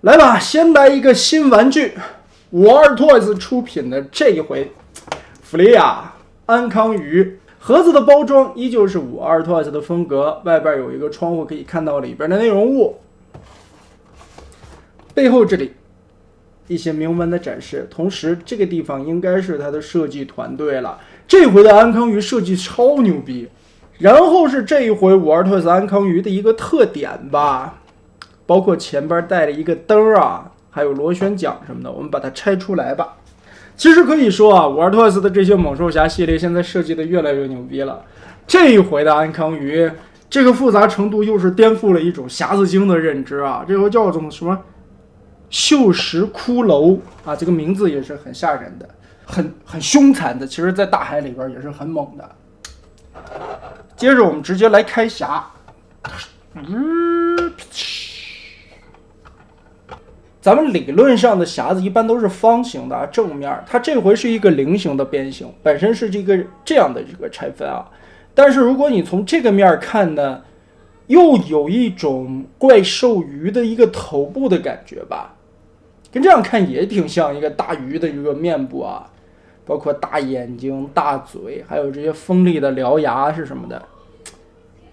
来吧，先来一个新玩具，52 Toys 出品的这一回弗利亚安康鱼。盒子的包装依旧是52 Toys 的风格，外边有一个窗户可以看到里边的内容物。背后这里一些铭文的展示，同时这个地方应该是它的设计团队了。这回的安康鱼设计超牛逼。然后是这一回52 Toys 安康鱼的一个特点吧，包括前边带了一个灯啊，还有螺旋桨什么的，我们把它拆出来吧。其实可以说啊，52 Toys 的这些猛兽侠系列现在设计的越来越牛逼了。这一回的安康鱼，这个复杂程度又是颠覆了一种匣子精的认知啊！这回叫做什么锈蚀骷髅啊，这个名字也是很吓人的，很凶残的。其实，在大海里边也是很猛的。接着我们直接来开匣。咱们理论上的匣子一般都是方形的正面，它这回是一个菱形的边形，本身是这样的这个拆分啊。但是如果你从这个面看呢，又有一种怪兽鱼的一个头部的感觉吧，跟这样看也挺像一个大鱼的一个面部啊，包括大眼睛、大嘴，还有这些锋利的獠牙是什么的，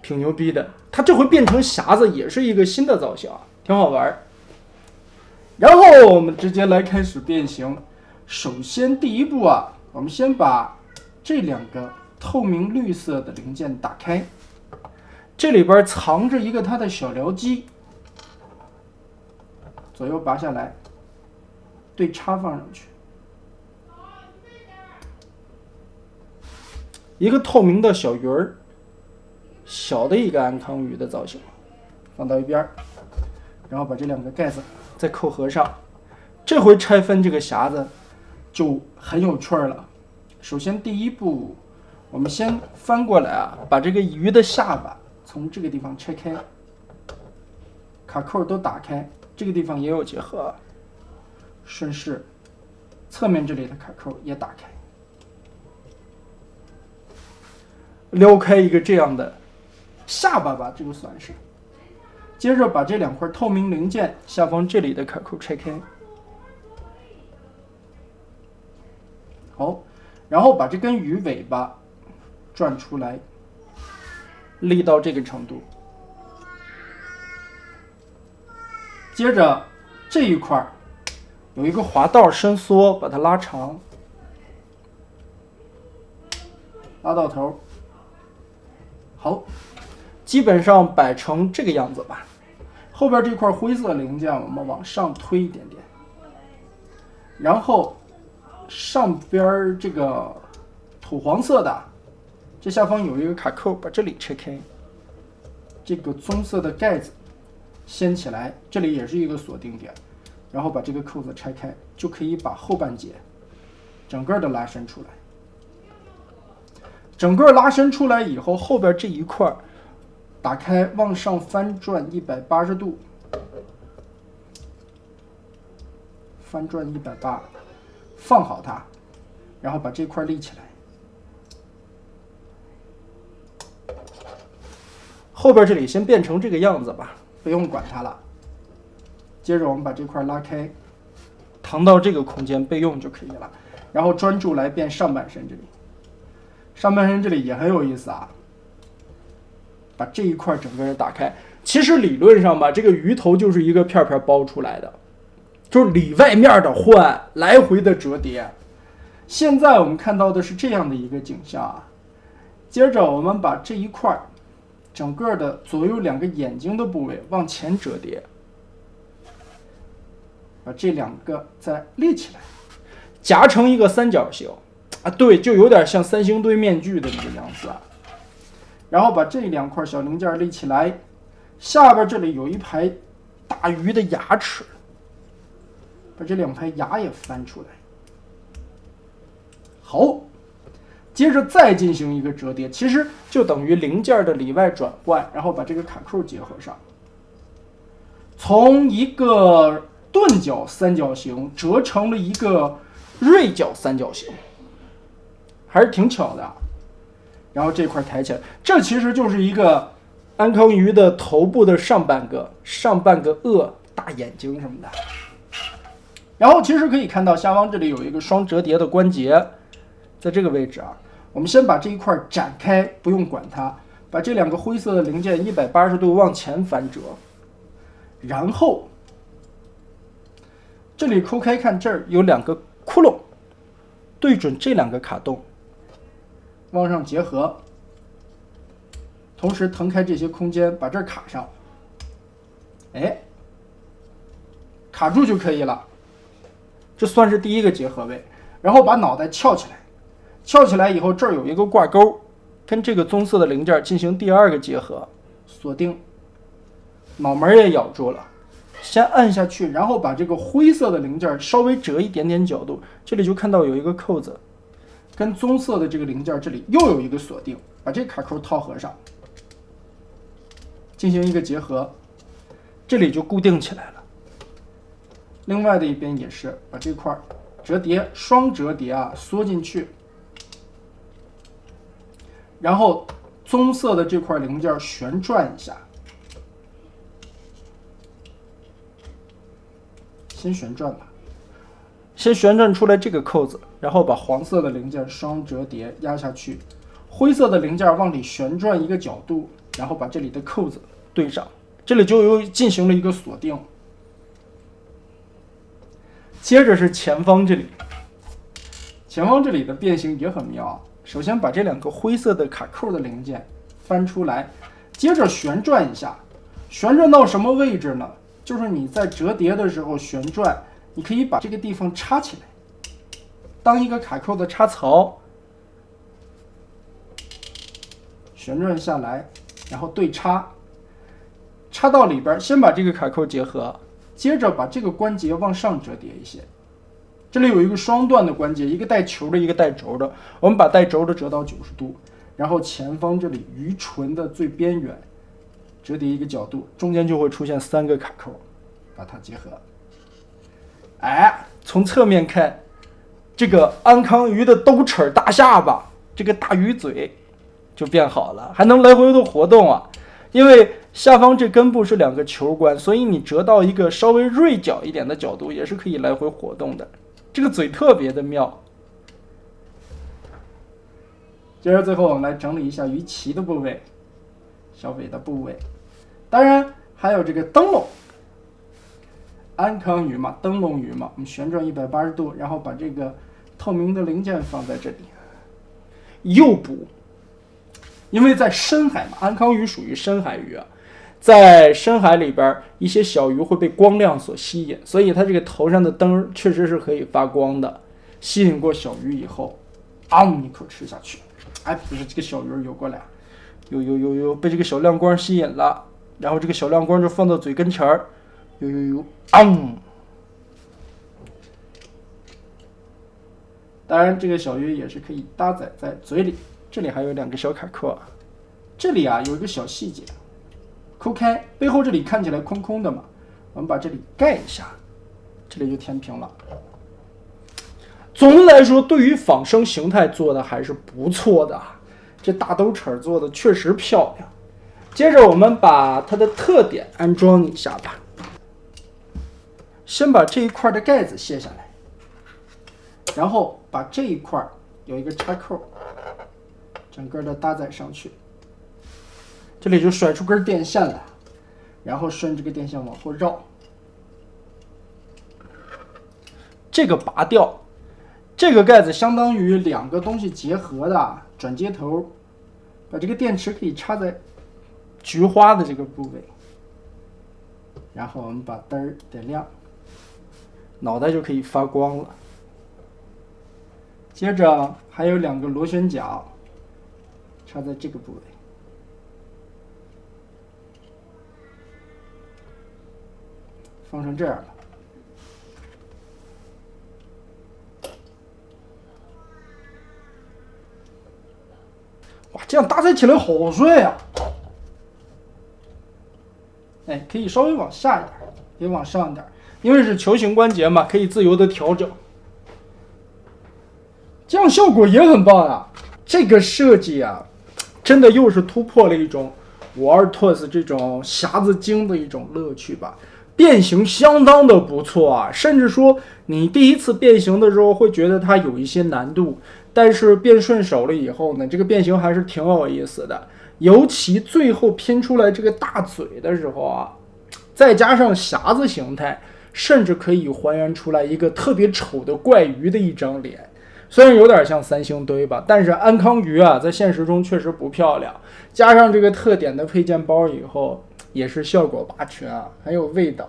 挺牛逼的。它这回变成匣子也是一个新的造型啊，挺好玩。然后我们直接来开始变形。首先第一步啊，我们先把这两个透明绿色的零件打开，这里边藏着一个它的小僚机，左右拔下来，对插放上去，一个透明的小鱼儿，小的一个安康鱼的造型，放到一边，然后把这两个盖子再扣合上。这回拆分这个匣子就很有趣了。首先第一步，我们先翻过来啊，把这个鱼的下巴从这个地方拆开，卡扣都打开，这个地方也有结合，顺势侧面这里的卡扣也打开，撩开一个这样的下巴吧，这个算是。接着把这两块透明零件下方这里的卡扣拆开，好，然后把这根鱼尾巴转出来，立到这个程度。接着这一块有一个滑道伸缩，把它拉长，拉到头。好，基本上摆成这个样子吧。后边这块灰色零件我们往上推一点点，然后上边这个土黄色的，这下方有一个卡扣，把这里拆开，这个棕色的盖子掀起来，这里也是一个锁定点，然后把这个扣子拆开，就可以把后半截整个的拉伸出来。整个拉伸出来以后，后边这一块打开，往上翻转180度，翻转180，放好它，然后把这块立起来。后边这里先变成这个样子吧，不用管它了。接着我们把这块拉开，腾到这个空间备用就可以了。然后专注来变上半身这里，上半身这里也很有意思啊。把这一块整个人打开，其实理论上吧，这个鱼头就是一个片片包出来的，就是里外面的换，来回的折叠。现在我们看到的是这样的一个景象啊。接着我们把这一块整个的左右两个眼睛的部位往前折叠，把这两个再立起来，夹成一个三角形啊，对，就有点像三星堆面具的这个样子啊。然后把这两块小零件立起来，下边这里有一排大鱼的牙齿，把这两排牙也翻出来。好，接着再进行一个折叠，其实就等于零件的里外转换，然后把这个卡扣结合上，从一个钝角三角形折成了一个锐角三角形，还是挺巧的啊。然后这块抬起来，这其实就是一个安康鱼的头部的上半个颚大眼睛什么的。然后其实可以看到下方这里有一个双折叠的关节，在这个位置啊，我们先把这一块展开，不用管它，把这2个灰色的零件180度往前翻折，然后这里抠开看，这儿有2个窟窿，对准这2个卡洞，往上结合，同时腾开这些空间，把这儿卡上，哎，卡住就可以了。这算是第一个结合位，然后把脑袋翘起来，翘起来以后这儿有一个挂钩，跟这个棕色的零件进行第2个结合，锁定，脑门也咬住了，先按下去，然后把这个灰色的零件稍微折一点点角度，这里就看到有一个扣子，跟棕色的这个零件这里又有一个锁定，把这卡扣套合上，进行一个结合，这里就固定起来了。另外的一边也是把这块折叠双折叠啊缩进去，然后棕色的这块零件旋转一下，先旋转吧，先旋转出来这个扣子，然后把黄色的零件双折叠压下去，灰色的零件往里旋转一个角度，然后把这里的扣子对上，这里就又进行了一个锁定。接着是前方这里，前方这里的变形也很妙啊。首先把这2个灰色的卡扣的零件翻出来，接着旋转一下，旋转到什么位置呢？就是你在折叠的时候旋转，你可以把这个地方插起来，当一个卡扣的插槽，旋转下来，然后对插，插到里边，先把这个卡扣结合。接着把这个关节往上折叠一些，这里有一个双段的关节，一个带球的，一个带轴的。我们把带轴的折到90度，然后前方这里鱼唇的最边缘折叠一个角度，中间就会出现3个卡扣，把它结合。哎，从侧面看，这个安康鱼的兜齿大下巴，这个大鱼嘴就变好了，还能来回的活动啊。因为下方这根部是2个球关，所以你折到一个稍微锐角一点的角度，也是可以来回活动的。这个嘴特别的妙。接着最后我们来整理一下鱼鳍的部位，小尾的部位，当然还有这个灯笼。安康鱼嘛，灯笼鱼嘛，我们旋转180度，然后把这个透明的零件放在这里，诱捕。因为在深海嘛，安康鱼属于深海鱼啊，在深海里边一些小鱼会被光亮所吸引，所以它这个头上的灯确实是可以发光的。吸引过小鱼以后，一口吃下去，哎，不是这个小鱼游过来，被这个小亮光吸引了，然后这个小亮光就放到嘴跟前儿，当然这个小鱼也是可以搭载在嘴里。这里还有2个小卡扣，这里啊有一个小细节，抠开背后这里看起来空空的嘛，我们把这里盖一下，这里就填平了。总的来说，对于仿生形态做的还是不错的，这大兜齿做的确实漂亮。接着我们把它的特点安装一下吧。先把这一块的盖子卸下来，然后把这一块有一个插扣，整个的搭载上去，这里就甩出根电线来，然后顺这个电线往后绕，这个拔掉，这个盖子相当于2个东西结合的转接头，把这个电池可以插在菊花的这个部位，然后我们把灯儿点亮，脑袋就可以发光了。接着还有2个螺旋桨插在这个部位，放成这样了。哇，这样搭载起来好帅啊！哎，可以稍微往下一点，也往上一点，因为是球形关节嘛，可以自由的调整。这样效果也很棒啊！这个设计啊，真的又是突破了一种WalToys这种匣子精的一种乐趣吧。变形相当的不错啊，甚至说你第一次变形的时候会觉得它有一些难度，但是变顺手了以后呢，这个变形还是挺有意思的。尤其最后拼出来这个大嘴的时候啊，再加上匣子形态，甚至可以还原出来一个特别丑的怪鱼的一张脸。虽然有点像三星堆吧，但是安康鱼啊，在现实中确实不漂亮。加上这个特点的配件包以后，也是效果拔群啊，很有味道。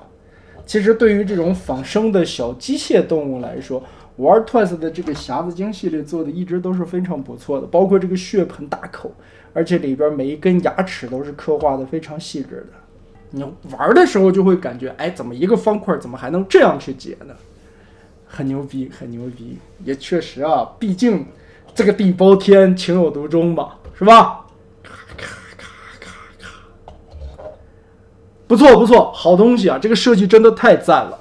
其实对于这种仿生的小机械动物来说，玩 Toys 的这个匣子精系列做的一直都是非常不错的，包括这个血盆大口，而且里边每一根牙齿都是刻画的非常细致的。你玩的时候就会感觉，哎，怎么一个方块怎么还能这样去解呢？很牛逼，很牛逼，也确实啊，毕竟这个地包天情有独钟吧，是吧？不错不错，好东西啊！这个设计真的太赞了。